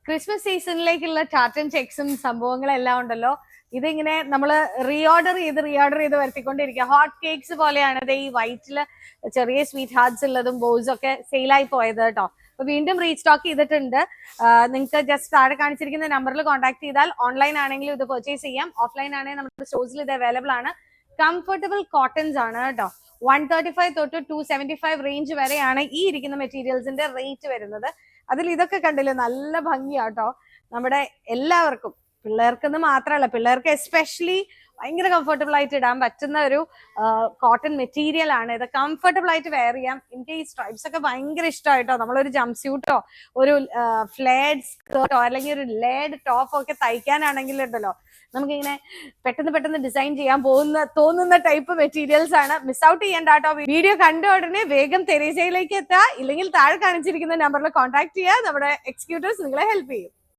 Christmas സീസണിലേക്കുള്ള ചാർട്ടും ചെക്സും സംഭവങ്ങളെല്ലാം ഉണ്ടല്ലോ. ഇതിങ്ങനെ നമ്മൾ റീഓർഡർ ചെയ്ത് വരുത്തിക്കൊണ്ടിരിക്കുക. ഹോട്ട് കേക്ക്സ് പോലെയാണ് ഇത്. ഈ വൈറ്റില് ചെറിയ സ്വീറ്റ് ഹാർട്സ് ഉള്ളതും ബോയ്സും ഒക്കെ സെയിലായി പോയത് കേട്ടോ. അപ്പൊ വീണ്ടും റീസ്റ്റോക്ക് ചെയ്തിട്ടുണ്ട്. നിങ്ങൾക്ക് ജസ്റ്റ് താഴെ കാണിച്ചിരിക്കുന്ന നമ്പറിൽ കോൺടാക്ട് ചെയ്താൽ ഓൺലൈൻ ആണെങ്കിലും ഇത് പർച്ചേസ് ചെയ്യാം, ഓഫ്ലൈൻ ആണെങ്കിൽ നമ്മുടെ സ്റ്റോഴ്സിൽ ഇത് അവൈലബിൾ ആണ്. കംഫർട്ടബിൾ കോട്ടൺസ് ആണ് കേട്ടോ. 135 തൊട്ട് 275 റേഞ്ച് വരെയാണ് ഈ ഇരിക്കുന്ന മെറ്റീരിയൽസിന്റെ റേറ്റ് വരുന്നത്. അതിൽ ഇതൊക്കെ കണ്ടില്ലേ, നല്ല ഭംഗിയാട്ടോ. നമ്മുടെ എല്ലാവർക്കും, പിള്ളേർക്കെന്ന് മാത്രമല്ല, പിള്ളേർക്ക് എസ്പെഷ്യലി ഭയങ്കര കംഫർട്ടബിൾ ആയിട്ട് ഇടാൻ പറ്റുന്ന ഒരു കോട്ടൺ മെറ്റീരിയൽ ആണ് ഇത്. കംഫർട്ടബിൾ ആയിട്ട് വെയർ ചെയ്യാം. എനിക്ക് ഈ സ്ട്രൈപ്സ് ഒക്കെ ഭയങ്കര ഇഷ്ടമായിട്ടോ. നമ്മളൊരു ജംപ് സ്യൂട്ടോ ഒരു ഫ്ലേഡ് സ്കേർട്ടോ അല്ലെങ്കിൽ ഒരു ലേഡ് ടോപ്പോ ഒക്കെ തയ്ക്കാനാണെങ്കിൽ ഉണ്ടല്ലോ, നമുക്കിങ്ങനെ പെട്ടെന്ന് ഡിസൈൻ ചെയ്യാൻ തോന്നുന്ന ടൈപ്പ് മെറ്റീരിയൽസ് ആണ്. മിസ് ഔട്ട് ചെയ്യേണ്ട കേട്ടോ. വീഡിയോ കണ്ട ഉടനെ വേഗം തെരേസയിലേക്ക് എത്തുക, ഇല്ലെങ്കിൽ താഴെ കാണിച്ചിരിക്കുന്ന നമ്പറിൽ കോൺടാക്ട് ചെയ്യുക. നമ്മുടെ എക്സിക്യൂട്ടീവ്സ് നിങ്ങളെ ഹെൽപ്പ് ചെയ്യും.